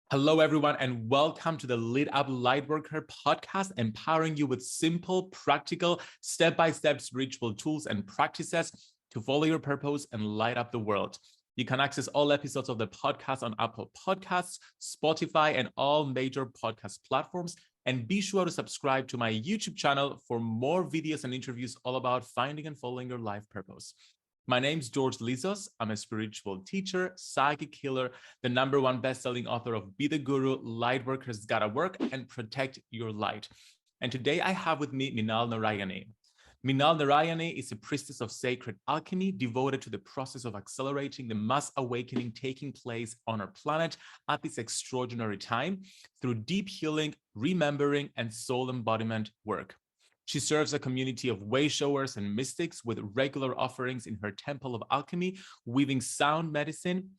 Hello, everyone, and welcome to the Lit Up Lightworker Podcast, empowering you with simple, practical, step-by-step spiritual tools and practices to follow your purpose and light up the world. You can access all episodes of the podcast on Apple Podcasts, Spotify, and all major podcast platforms. And be sure to subscribe to my YouTube channel for more videos and interviews all about finding and following your life purpose. My name's George Lizos. I'm a spiritual teacher, psychic healer, the #1 best-selling author of Be the Guru, Lightworkers Gotta Work, and Protect Your Light. And today I have with me Minal Narayani. Minal Narayani is a priestess of sacred alchemy devoted to the process of accelerating the mass awakening taking place on our planet at this extraordinary time through deep healing, remembering, and soul embodiment work. She serves a community of Wayshowers and Mystics with regular offerings in her Temple of Alchemy, weaving sound medicine,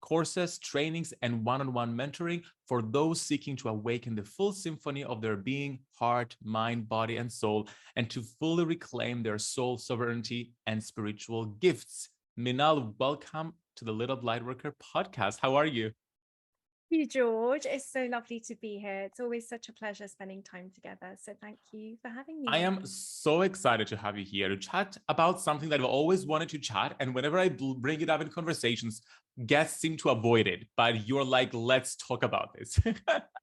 courses, trainings, and one-on-one mentoring for those seeking to awaken the full symphony of their being, heart, mind, body, and soul, and to fully reclaim their soul sovereignty and spiritual gifts. Minal, welcome to the Lit Up Lightworker Podcast. How are you? Thank you, George. It's so lovely to be here. It's always such a pleasure spending time together. So thank you for having me. I am so excited to have you here to chat about something that I've always wanted to chat. And whenever I bring it up in conversations, guests seem to avoid it. But you're like, let's talk about this.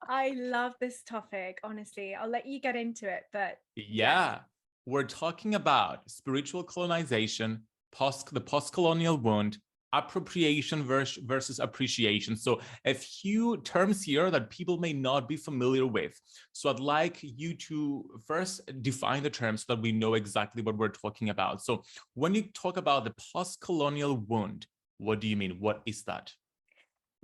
I love this topic, honestly. I'll let you get into it. But yeah, we're talking about spiritual colonization, the post-colonial wound, appropriation versus appreciation. So a few terms here that people may not be familiar with. So I'd like you to first define the terms so that we know exactly what we're talking about. So when you talk about the post-colonial wound, what do you mean? What is that?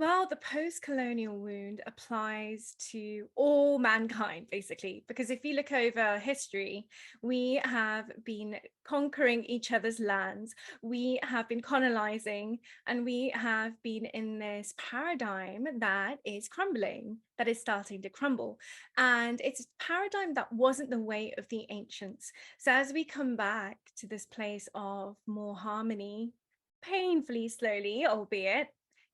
well, the post-colonial wound applies to all mankind, basically, because if you look over history, we have been conquering each other's lands, we have been colonizing, and we have been in this paradigm that is crumbling, that is starting to crumble. And it's a paradigm that wasn't the way of the ancients. So as we come back to this place of more harmony, painfully slowly, albeit,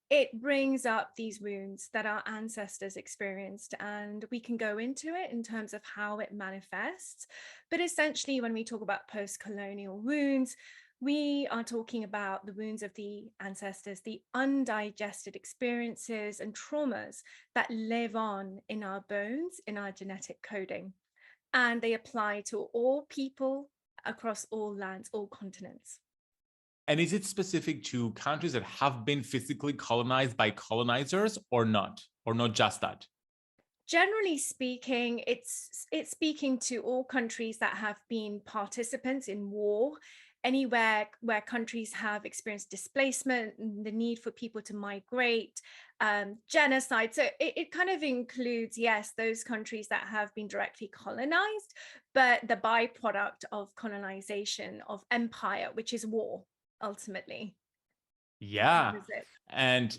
it brings up these wounds that our ancestors experienced, and we can go into it in terms of how it manifests. But essentially, when we talk about post-colonial wounds, we are talking about the wounds of the ancestors, the undigested experiences and traumas that live on in our bones, in our genetic coding. And they apply to all people across all lands, all continents. And is it specific to countries that have been physically colonized by colonizers or not just that? Generally speaking, it's speaking to all countries that have been participants in war, anywhere where countries have experienced displacement, the need for people to migrate, genocide. So it kind of includes, yes, those countries that have been directly colonized, but the byproduct of colonization, of empire, which is war, ultimately. Yeah. And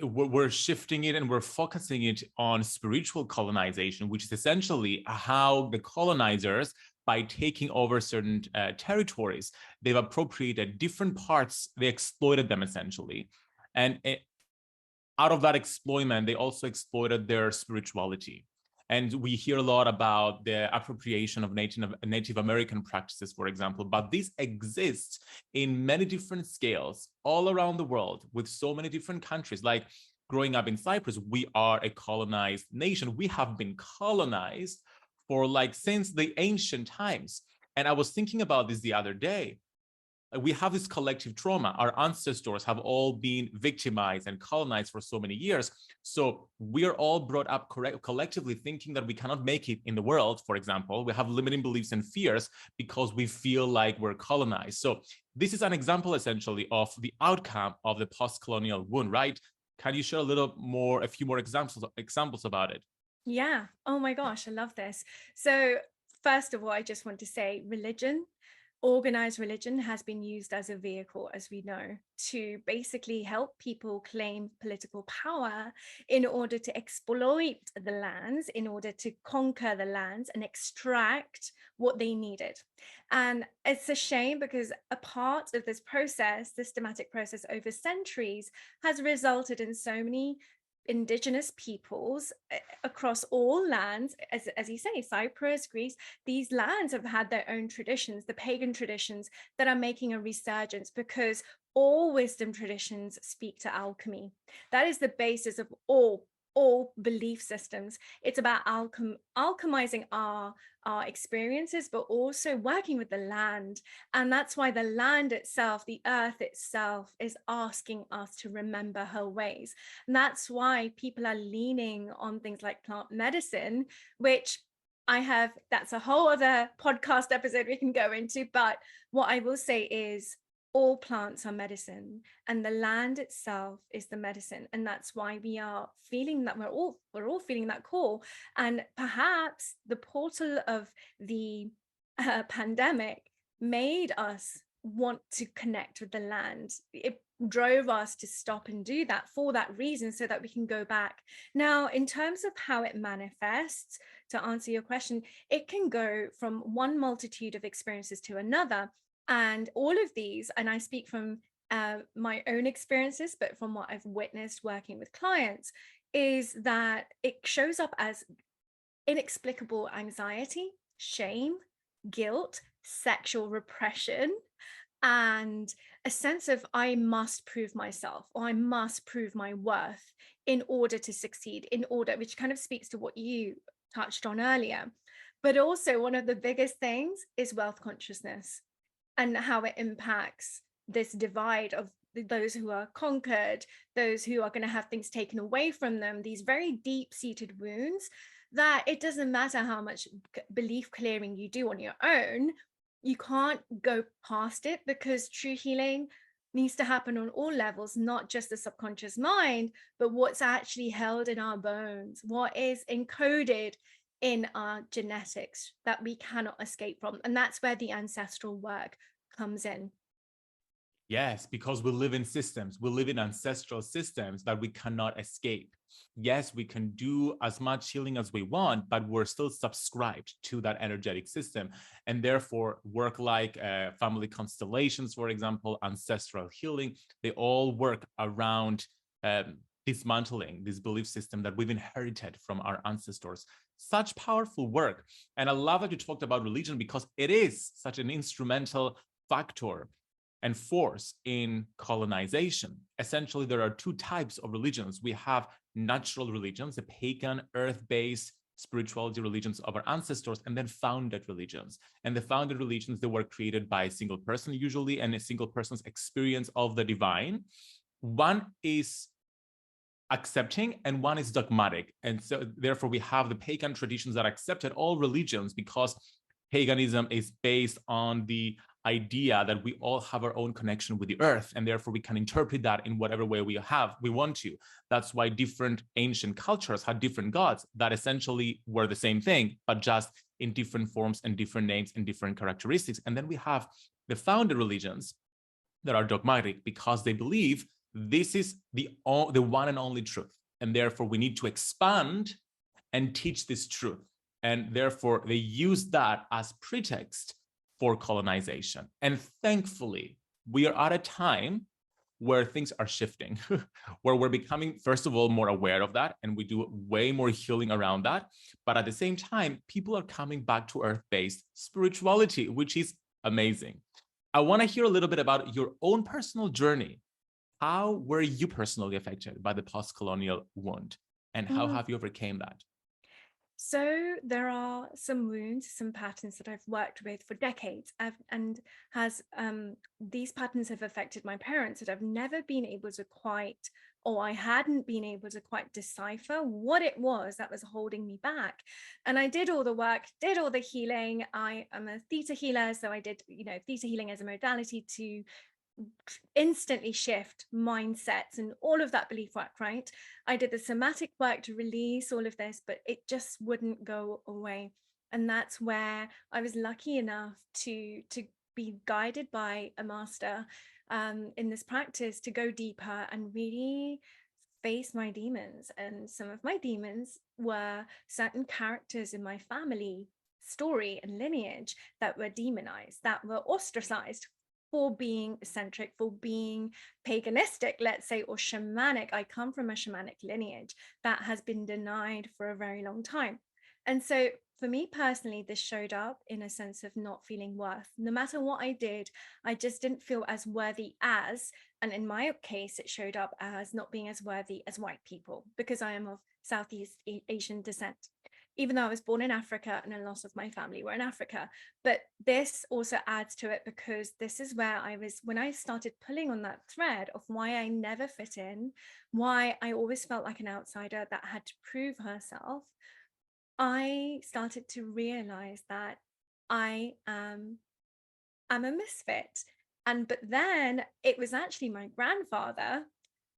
we're shifting it and we're focusing it on spiritual colonization, which is essentially how the colonizers, by taking over certain territories, they've appropriated different parts, they exploited them essentially. And out of that exploitment, they also exploited their spirituality. And we hear a lot about the appropriation of Native American practices, for example, but this exists in many different scales all around the world with so many different countries. Like growing up in Cyprus, we are a colonized nation. We have been colonized for since the ancient times. And I was thinking about this the other day. We have this collective trauma. Our ancestors have all been victimized and colonized for so many years. So we're all brought up collectively thinking that we cannot make it in the world, for example. We have limiting beliefs and fears because we feel like we're colonized. So this is an example, essentially, of the outcome of the post-colonial wound, right? Can you share a few more examples about it? Yeah. Oh my gosh, I love this. So first of all, I just want to say religion. Organized religion has been used as a vehicle, as we know, to basically help people claim political power in order to exploit the lands, in order to conquer the lands and extract what they needed. And it's a shame because a part of this process, systematic process over centuries, has resulted in so many indigenous peoples across all lands, as you say, Cyprus, Greece, these lands have had their own traditions, the pagan traditions that are making a resurgence, because all wisdom traditions speak to alchemy. That is the basis of all belief systems. It's about alchemizing our experiences, but also working with the land. And that's why the land itself, the earth itself, is asking us to remember her ways. And that's why people are leaning on things like plant medicine, which that's a whole other podcast episode we can go into. But what I will say is, all plants are medicine, and the land itself is the medicine. And that's why we are feeling that we're all feeling that call. And perhaps the portal of the pandemic made us want to connect with the land. It drove us to stop and do that for that reason, so that we can go back. Now, in terms of how it manifests, to answer your question, it can go from one multitude of experiences to another. And all of these, and I speak from my own experiences, but from what I've witnessed working with clients, is that it shows up as inexplicable anxiety, shame, guilt, sexual repression, and a sense of I must prove myself, or I must prove my worth in order to succeed, which kind of speaks to what you touched on earlier. But also, one of the biggest things is wealth consciousness, and how it impacts this divide of those who are conquered, those who are going to have things taken away from them, these very deep-seated wounds, that it doesn't matter how much belief clearing you do on your own, you can't go past it, because true healing needs to happen on all levels, not just the subconscious mind, but what's actually held in our bones, what is encoded in our genetics that we cannot escape from. And that's where the ancestral work comes in. Yes, because we live in systems, we live in ancestral systems that we cannot escape. Yes, we can do as much healing as we want, but we're still subscribed to that energetic system. And therefore, work like family constellations, for example, ancestral healing, they all work around dismantling this belief system that we've inherited from our ancestors. Such powerful work. And I love that you talked about religion, because it is such an instrumental factor and force in colonization. Essentially, there are two types of religions. We have natural religions, the pagan, earth-based spirituality religions of our ancestors, and then founded religions. And the founded religions, they were created by a single person usually, and a single person's experience of the divine. One is accepting and one is dogmatic. And so therefore we have the pagan traditions that accepted all religions, because paganism is based on the idea that we all have our own connection with the earth, and therefore we can interpret that in whatever way we want to. That's why different ancient cultures had different gods that essentially were the same thing, but just in different forms and different names and different characteristics. And then we have the founded religions that are dogmatic, because they believe this is the one and only truth, and therefore we need to expand and teach this truth. And therefore they use that as pretext for colonization. And thankfully, we are at a time where things are shifting, where we're becoming, first of all, more aware of that, and we do way more healing around that. But at the same time, people are coming back to earth-based spirituality, which is amazing. I want to hear a little bit about your own personal journey. How were you personally affected by the post-colonial wound, and how have you overcame that? So there are some wounds, some patterns that I've worked with for decades, these patterns have affected my parents that I've never been able to quite, or I hadn't been able to quite decipher what it was that was holding me back. And I did all the work, did all the healing. I am a theta healer, so I did, theta healing as a modality to instantly shift mindsets and all of that belief work, right? I did the somatic work to release all of this, but it just wouldn't go away. And that's where I was lucky enough to be guided by a master in this practice to go deeper and really face my demons. And some of my demons were certain characters in my family story and lineage that were demonized, that were ostracized for being eccentric, for being paganistic, let's say, or shamanic. I come from a shamanic lineage that has been denied for a very long time. And so for me personally, this showed up in a sense of not feeling worth. No matter what I did, I just didn't feel as worthy as, and in my case, it showed up as not being as worthy as white people, because I am of Southeast Asian descent, even though I was born in Africa and a lot of my family were in Africa. But this also adds to it, because this is where I was, when I started pulling on that thread of why I never fit in, why I always felt like an outsider that had to prove herself. I started to realize that I am a misfit. But then it was actually my grandfather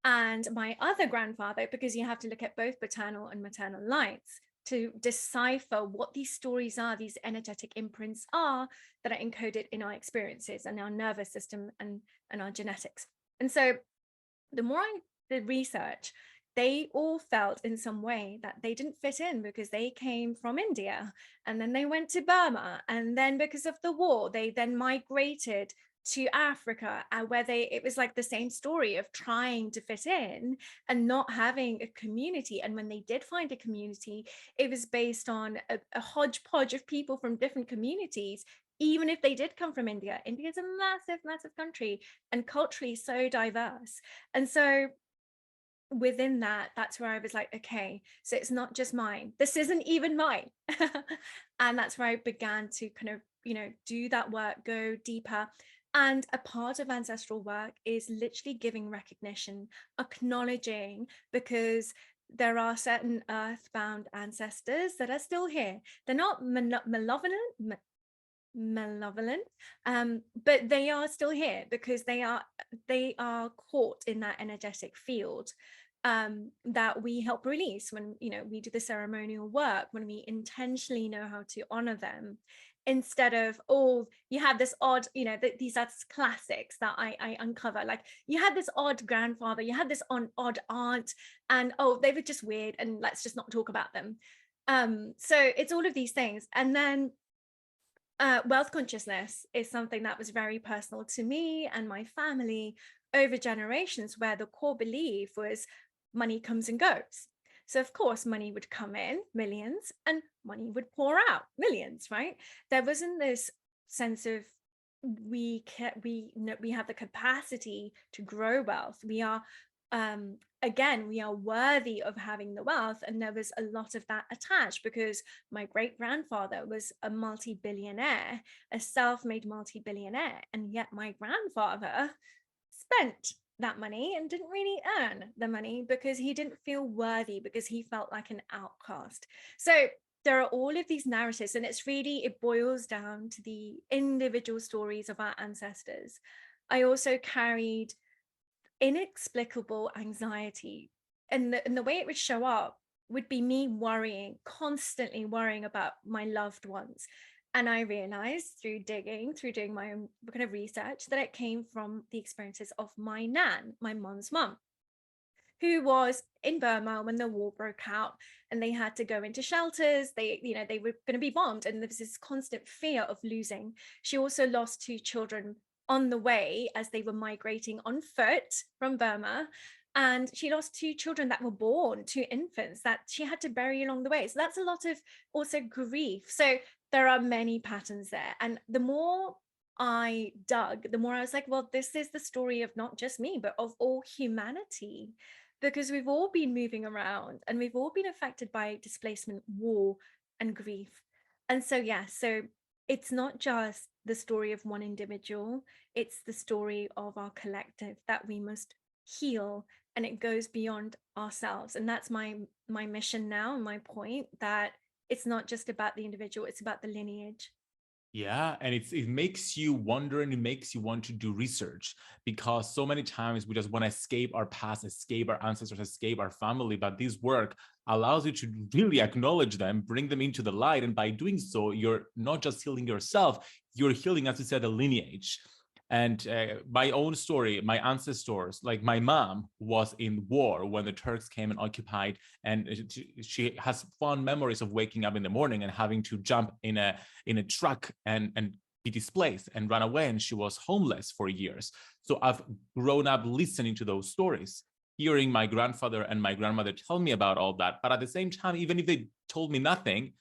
and my other grandfather, because you have to look at both paternal and maternal lines to decipher what these stories are, these energetic imprints are that are encoded in our experiences and our nervous system and our genetics. And so the more I did research, they all felt in some way that they didn't fit in because they came from India and then they went to Burma. And then because of the war, they then migrated to Africa, where it was like the same story of trying to fit in and not having a community. And when they did find a community, it was based on a hodgepodge of people from different communities. Even if they did come from India, India is a massive, massive country and culturally so diverse. And so within that, that's where I was like, okay, so it's not just mine. This isn't even mine. And that's where I began to kind of, do that work, go deeper. And a part of ancestral work is literally giving recognition, acknowledging, because there are certain earthbound ancestors that are still here. They're not malevolent, but they are still here because they are caught in that energetic field that we help release when we do the ceremonial work, when we intentionally know how to honor them, instead of, oh, you have this odd, these are classics that I uncover, like you had this odd grandfather, you had this odd aunt, and oh, they were just weird and let's just not talk about them. So it's all of these things. And then wealth consciousness is something that was very personal to me and my family over generations, where the core belief was money comes and goes. So of course, money would come in, millions, and money would pour out, millions, right? There wasn't this sense of we have the capacity to grow wealth. We are again, we are worthy of having the wealth. And there was a lot of that attached, because my great grandfather was a multi-billionaire, a self-made multi-billionaire, and yet my grandfather spent that money and didn't really earn the money because he didn't feel worthy, because he felt like an outcast. So there are all of these narratives, and it boils down to the individual stories of our ancestors. I also carried inexplicable anxiety, and the way it would show up would be me constantly worrying about my loved ones. And I realized through doing my own kind of research, that it came from the experiences of my nan, my mom's mum, who was in Burma when the war broke out and they had to go into shelters. They were going to be bombed, and there was this constant fear of losing. She also lost 2 children on the way as they were migrating on foot from Burma. And she lost 2 children that were born, 2 infants that she had to bury along the way. So that's a lot of also grief. So there are many patterns there. And the more I dug, the more I was like, well, this is the story of not just me, but of all humanity, because we've all been moving around and we've all been affected by displacement, war, and grief. And so, so it's not just the story of one individual, it's the story of our collective that we must heal, and it goes beyond ourselves. And that's my mission now, and my point, that it's not just about the individual, it's about the lineage. Yeah, and it makes you wonder, and it makes you want to do research, because so many times we just want to escape our past, escape our ancestors, escape our family. But this work allows you to really acknowledge them, bring them into the light. And by doing so, you're not just healing yourself, you're healing, as you said, the lineage. And my own story, my ancestors, like my mom was in war when the Turks came and occupied, and she has fond memories of waking up in the morning and having to jump in a truck and be displaced and run away, and she was homeless for years. So I've grown up listening to those stories, hearing my grandfather and my grandmother tell me about all that. But at the same time, even if they told me nothing,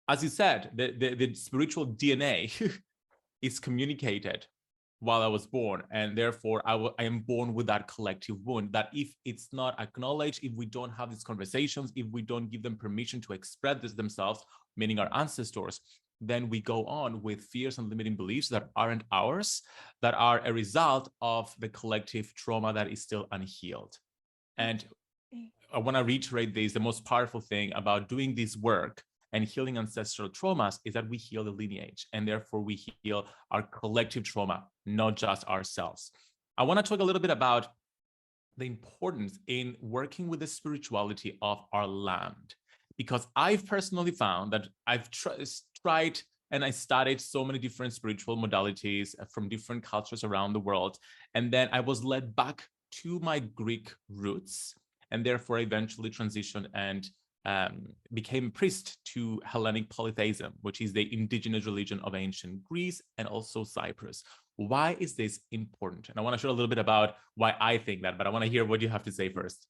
as you said, the spiritual DNA is communicated while I was born. And therefore, I am born with that collective wound that if it's not acknowledged, if we don't have these conversations, if we don't give them permission to express this themselves, meaning our ancestors, then we go on with fears and limiting beliefs that aren't ours, that are a result of the collective trauma that is still unhealed. And I want to reiterate this, the most powerful thing about doing this work and healing ancestral traumas is that we heal the lineage, and therefore we heal our collective trauma, not just ourselves. I want to talk a little bit about the importance in working with the spirituality of our land, because I've personally found that I've tried and I studied so many different spiritual modalities from different cultures around the world. And then I was led back to my Greek roots, and therefore eventually transitioned and became a priest to Hellenic polytheism, which is the indigenous religion of ancient Greece and also Cyprus. Why is this important? And I want to share a little bit about why I think that, but I want to hear what you have to say first.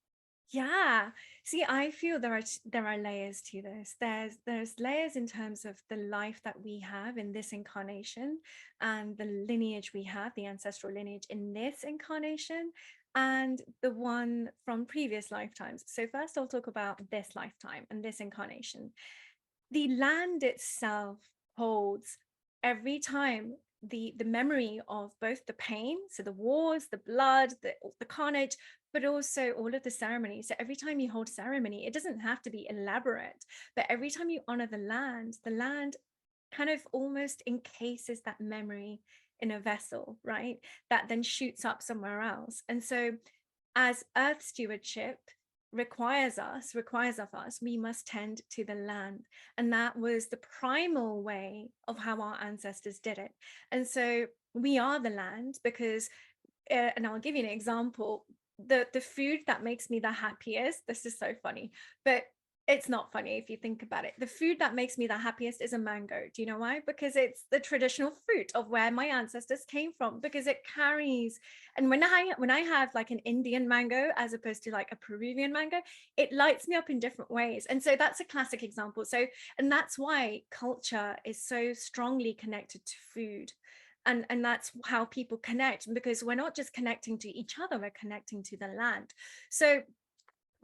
Yeah. See, I feel there are layers to this. There's layers in terms of the life that we have in this incarnation and the lineage we have, the ancestral lineage in this incarnation and the one from previous lifetimes. So first I'll talk about this lifetime and this incarnation. The land itself holds every time the memory of both the pain, so the wars, the blood, the carnage, but also all of the ceremonies. So every time you hold ceremony, it doesn't have to be elaborate, but every time you honor the land kind of almost encases that memory in a vessel, right? That then shoots up somewhere else. And so as earth stewardship requires of us, we must tend to the land. And that was the primal way of how our ancestors did it. And so we are the land because, and I'll give you an example, the food that makes me the happiest, this is so funny, but it's not funny if you think about it. The food that makes me the happiest is a mango. Do you know why? Because it's the traditional fruit of where my ancestors came from, because it carries, and when I have like an Indian mango as opposed to like a Peruvian mango, it lights me up in different ways. And so that's a classic example. So, and that's why culture is so strongly connected to food. And that's how people connect, because we're not just connecting to each other, we're connecting to the land. So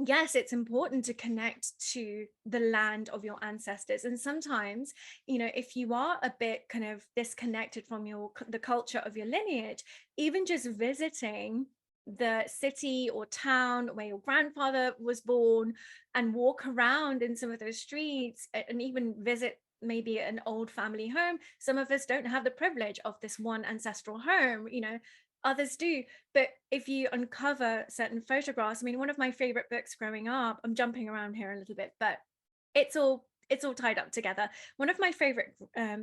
yes, it's important to connect to the land of your ancestors. And sometimes, you know, if you are a bit kind of disconnected from the culture of your lineage, even just visiting the city or town where your grandfather was born and walk around in some of those streets and even visit maybe an old family home. Some of us don't have the privilege of this one ancestral home, you know, others do. But if you uncover certain photographs, I mean, one of my favorite books growing up, I'm jumping around here a little bit, but it's all tied up together. One of my favorite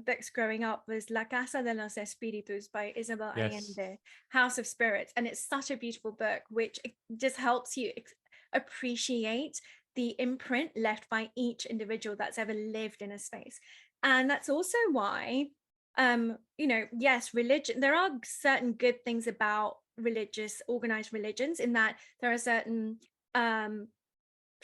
books growing up was La Casa de los Espíritus by Isabel Allende, House of Spirits. And it's such a beautiful book, which just helps you appreciate the imprint left by each individual that's ever lived in a space. And that's also why, you know, yes, religion, there are certain good things about organized religions, in that there are certain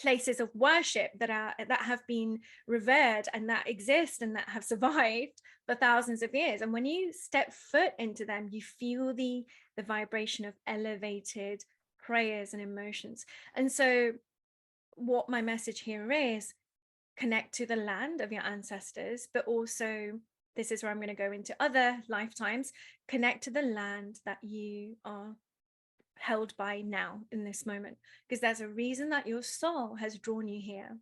places of worship that have been revered and that exist and that have survived for thousands of years. And when you step foot into them, you feel the vibration of elevated prayers and emotions. And so what my message here is, connect to the land of your ancestors, but also, this is where I'm going to go into other lifetimes, connect to the land that you are held by now in this moment, because there's a reason that your soul has drawn you here.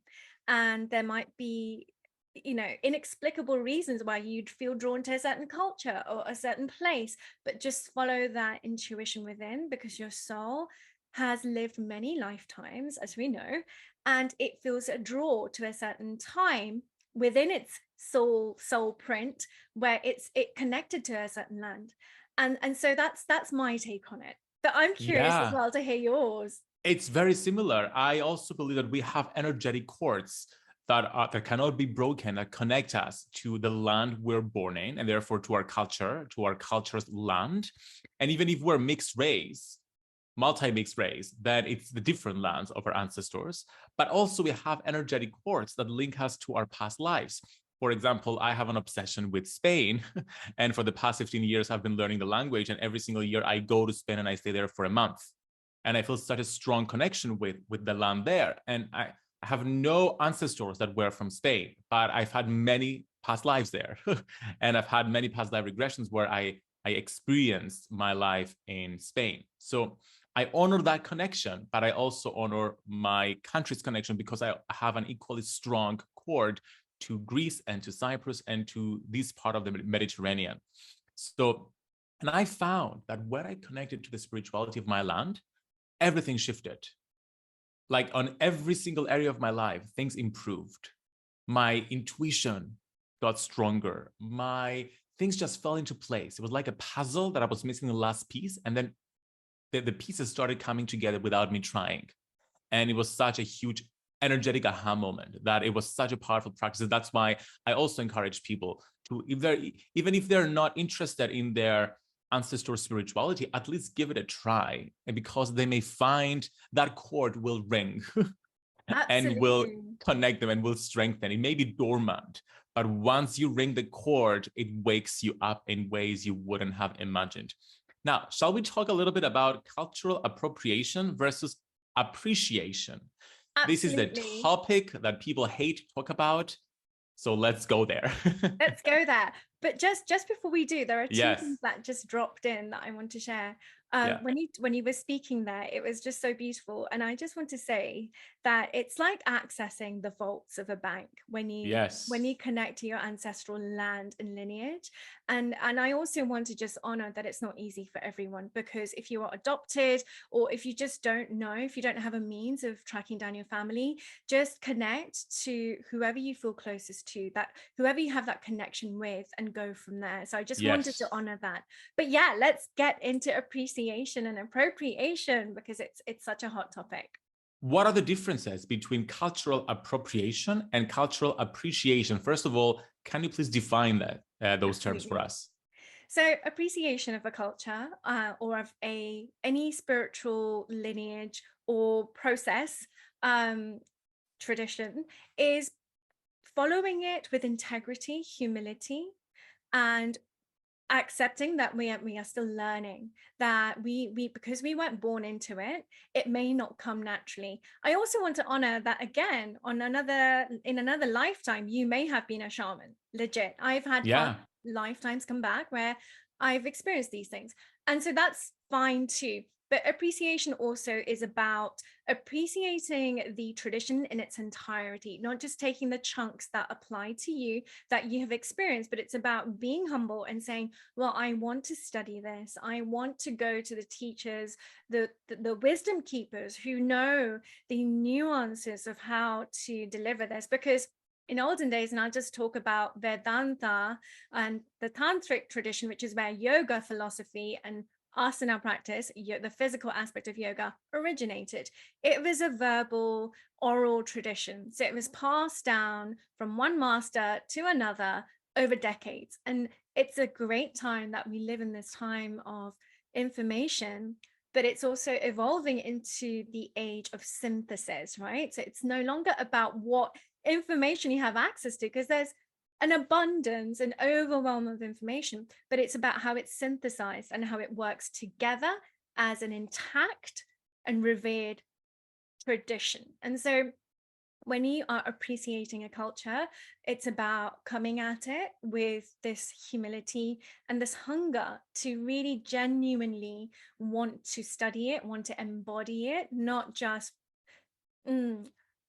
And there might be, you know, inexplicable reasons why you'd feel drawn to a certain culture or a certain place, but just follow that intuition within, because your soul has lived many lifetimes, as we know, and it feels a draw to a certain time within its soul print where it connected to a certain land. And so that's my take on it. But I'm curious as well to hear yours. It's very similar. I also believe that we have energetic cords that cannot be broken, that connect us to the land we're born in, and therefore to our culture's land. And even if we're mixed race, multi-mixed race, then it's the different lands of our ancestors. But also we have energetic cords that link us to our past lives. For example, I have an obsession with Spain. And for the past 15 years, I've been learning the language. And every single year I go to Spain and I stay there for a month. And I feel such a strong connection with the land there. And I have no ancestors that were from Spain, but I've had many past lives there. And I've had many past life regressions where I experienced my life in Spain. So I honor that connection, but I also honor my country's connection because I have an equally strong cord to Greece and to Cyprus and to this part of the Mediterranean. So, and I found that when I connected to the spirituality of my land, everything shifted. Like on every single area of my life, things improved. My intuition got stronger. My things just fell into place. It was like a puzzle that I was missing the last piece. And then the pieces started coming together without me trying. And it was such a huge energetic aha moment that it was such a powerful practice. That's why I also encourage people to, even if they're not interested in their ancestor spirituality, at least give it a try. And because they may find that cord will ring and will connect them and will strengthen. It may be dormant, but once you ring the cord, it wakes you up in ways you wouldn't have imagined. Now, shall we talk a little bit about cultural appropriation versus appreciation? Absolutely. This is the topic that people hate to talk about. So let's go there. Let's go there. But just before we do, there are two things that just dropped in that I want to share. When you were speaking there, it was just so beautiful. And I just want to say that it's like accessing the vaults of a bank when you connect to your ancestral land and lineage. And I also want to just honor that it's not easy for everyone, because if you are adopted, or if you just don't know, if you don't have a means of tracking down your family, just connect to whoever you feel closest to, that whoever you have that connection with, and go from there. So I just wanted to honor that. But yeah, let's get into appreciation and appropriation, because it's such a hot topic. What are the differences between cultural appropriation and cultural appreciation? First of all, can you please define those terms for us? So appreciation of a culture or of any spiritual lineage or process, tradition, is following it with integrity, humility, and accepting that we are still learning, that we because we weren't born into it, it may not come naturally. I also want to honor that, again, in another lifetime, you may have been a shaman. Legit. I've had lifetimes come back where I've experienced these things. And so that's fine too. But appreciation also is about appreciating the tradition in its entirety, not just taking the chunks that apply to you, that you have experienced, but it's about being humble and saying, well, I want to study this. I want to go to the teachers, the wisdom keepers who know the nuances of how to deliver this. Because in olden days, and I'll just talk about Vedanta and the tantric tradition, which is where yoga philosophy and asana practice, the physical aspect of yoga, originated. It was a verbal, oral tradition. So it was passed down from one master to another over decades. And it's a great time that we live in, this time of information, but it's also evolving into the age of synthesis, right? So it's no longer about what information you have access to, because there's an abundance and overwhelm of information, but it's about how it's synthesized and how it works together as an intact and revered tradition. And so when you are appreciating a culture, it's about coming at it with this humility and this hunger to really genuinely want to study it, want to embody it, not just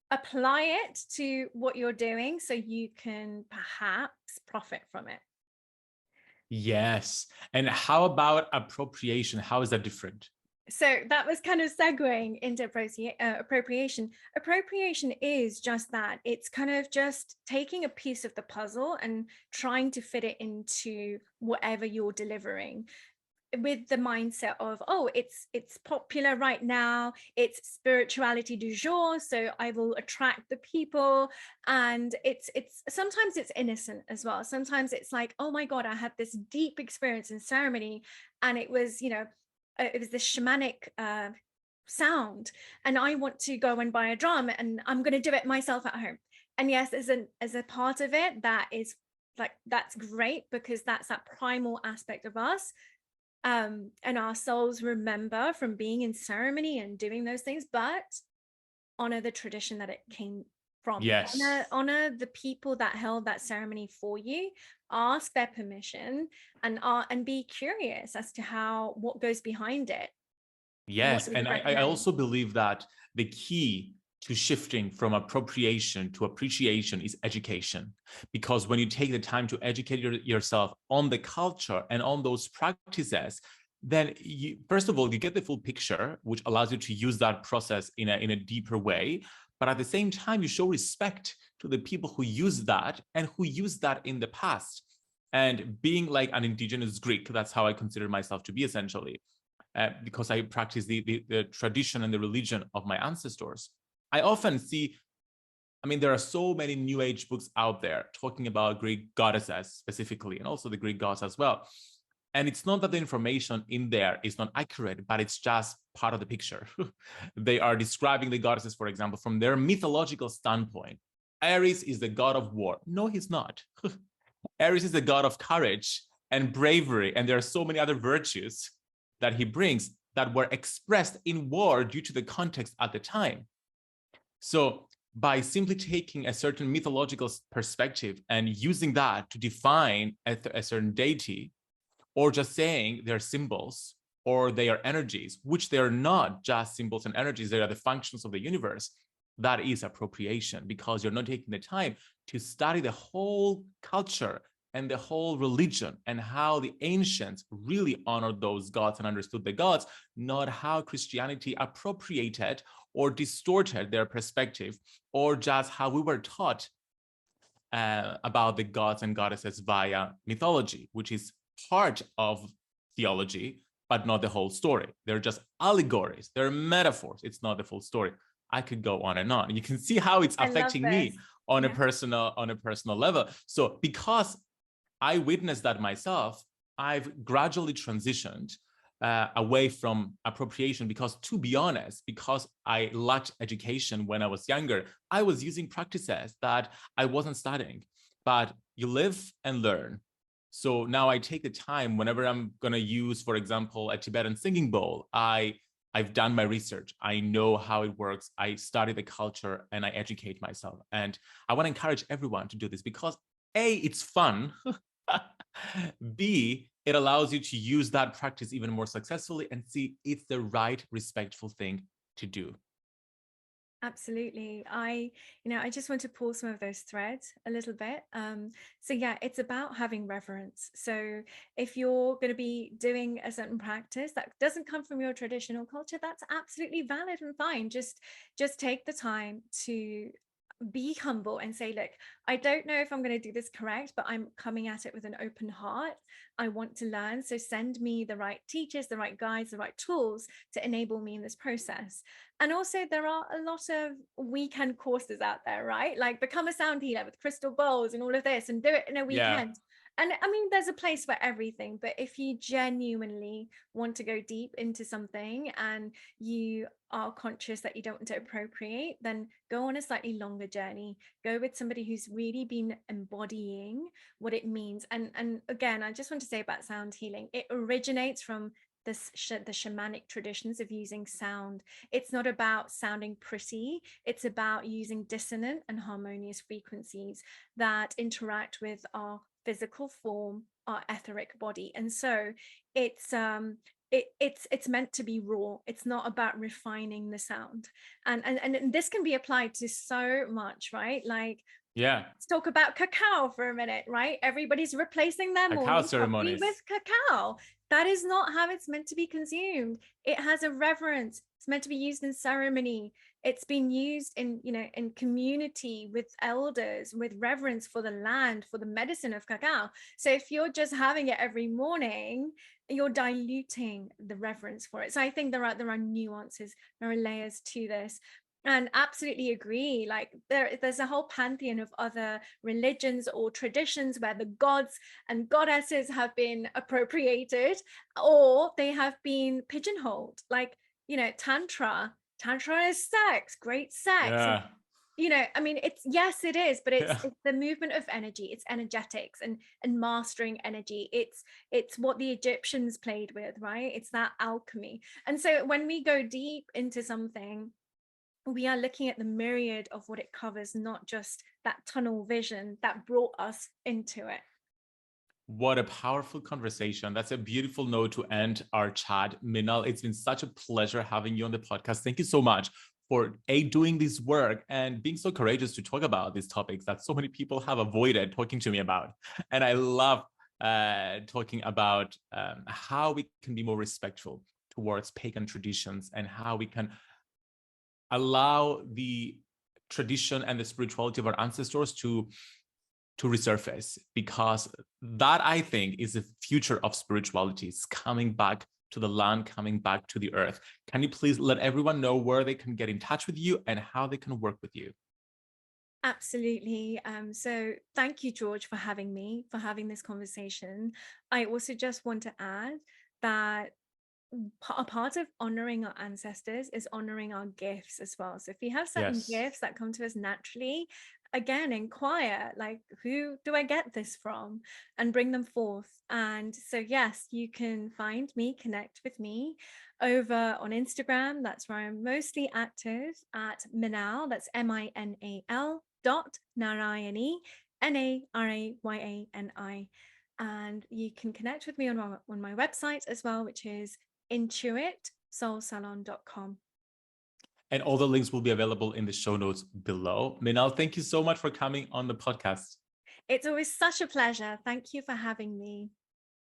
apply it to what you're doing so you can perhaps profit from it. Yes. And how about appropriation? How is that different? So that was kind of segueing into appropriation. Appropriation is just that. It's kind of just taking a piece of the puzzle and trying to fit it into whatever you're delivering. with the mindset of, oh, it's popular right now, it's spirituality du jour, so I will attract the people. And it's sometimes it's innocent as well. Sometimes it's like, oh my God, I had this deep experience in ceremony, and it was, you know, it was this shamanic sound, and I want to go and buy a drum, and I'm going to do it myself at home. And yes, as a part of it, that is like, that's great, because that's that primal aspect of us. And our souls remember from being in ceremony and doing those things, but honor the tradition that it came from. Yes. Honor the people that held that ceremony for you. Ask their permission, and be curious as to what goes behind it. Yes, and I also believe that the key to shifting from appropriation to appreciation is education. Because when you take the time to educate yourself on the culture and on those practices, then first of all, you get the full picture, which allows you to use that process in a deeper way. But at the same time, you show respect to the people who use that and who used that in the past. And being like an indigenous Greek, that's how I consider myself to be, essentially. Because I practice the tradition and the religion of my ancestors. I often see, I mean, there are so many New Age books out there talking about Greek goddesses specifically, and also the Greek gods as well. And it's not that the information in there is not accurate, but it's just part of the picture. They are describing the goddesses, for example, from their mythological standpoint. Ares is the god of war. No, he's not. Ares is the god of courage and bravery, and there are so many other virtues that he brings that were expressed in war due to the context at the time. So by simply taking a certain mythological perspective and using that to define a certain deity, or just saying they're symbols or they are energies, which they are not just symbols and energies, they are the functions of the universe, that is appropriation, because you're not taking the time to study the whole culture and the whole religion and how the ancients really honored those gods and understood the gods, not how Christianity appropriated or distorted their perspective, or just how we were taught about the gods and goddesses via mythology, which is part of theology, but not the whole story. They're just allegories, they're metaphors. It's not the full story. I could go on and on. You can see how it's affecting me on a personal level. So because I witnessed that myself, I've gradually transitioned away from appropriation, because to be honest, because I lacked education when I was younger, I was using practices that I wasn't studying. But you live and learn. So now I take the time whenever I'm going to use, for example, a Tibetan singing bowl, I've done my research. I know how it works. I study the culture and I educate myself. And I want to encourage everyone to do this because A, it's fun. B, it allows you to use that practice even more successfully, and C, it's the right, respectful thing to do. Absolutely. I just want to pull some of those threads a little bit. So yeah, it's about having reverence. So if you're going to be doing a certain practice that doesn't come from your traditional culture, that's absolutely valid and fine. Just take the time to be humble and say, look, I don't know if I'm going to do this correct, but I'm coming at it with an open heart. I want to learn. So send me the right teachers, the right guides, the right tools to enable me in this process. And also there are a lot of weekend courses out there, right? Like become a sound healer with crystal bowls and all of this, and do it in a weekend. Yeah. And I mean, there's a place for everything, but if you genuinely want to go deep into something and you are conscious that you don't want to appropriate, then go on a slightly longer journey. Go with somebody who's really been embodying what it means. And again, I just want to say about sound healing, it originates from the shamanic traditions of using sound. It's not about sounding pretty. It's about using dissonant and harmonious frequencies that interact with our physical form, our etheric body. And so it's meant to be raw. It's not about refining the sound. And this can be applied to so much, right? Like, yeah, let's talk about cacao for a minute, right? Everybody's replacing their morning coffee with cacao. That is not how it's meant to be consumed. It has a reverence. It's meant to be used in ceremony. It's been used in, in community with elders, with reverence for the land, for the medicine of cacao. So if you're just having it every morning, you're diluting the reverence for it. So I think there are nuances, there are layers to this. And absolutely agree. Like there's a whole pantheon of other religions or traditions where the gods and goddesses have been appropriated, or they have been pigeonholed. Like, Tantra is sex, great sex. Yeah. I mean, yes, it is, but it's Yeah. it's the movement of energy, it's energetics and mastering energy. It's what the Egyptians played with, right? It's that alchemy. And so when we go deep into something, we are looking at the myriad of what it covers, not just that tunnel vision that brought us into it. What a powerful conversation. That's a beautiful note to end our chat. Minal, it's been such a pleasure having you on the podcast. Thank you so much for doing this work and being so courageous to talk about these topics that so many people have avoided talking to me about. And I love talking about how we can be more respectful towards pagan traditions and how we can allow the tradition and the spirituality of our ancestors to resurface, because that, I think, is the future of spirituality. It's coming back to the land, coming back to the earth. Can you please let everyone know where they can get in touch with you and how they can work with you? Absolutely. So thank you, George, for having me, for having this conversation. I also just want to add that a part of honoring our ancestors is honoring our gifts as well. So if we have certain Yes. gifts that come to us naturally, again, inquire, like, who do I get this from, and bring them forth. And so, yes, you can find me, connect with me over on Instagram. That's where I'm mostly active, at Minal, that's MINAL .Narayani, NARAYANI. And you can connect with me on my website as well, which is intuitsoulsalon.com. And all the links will be available in the show notes below. Minal, thank you so much for coming on the podcast. It's always such a pleasure. Thank you for having me.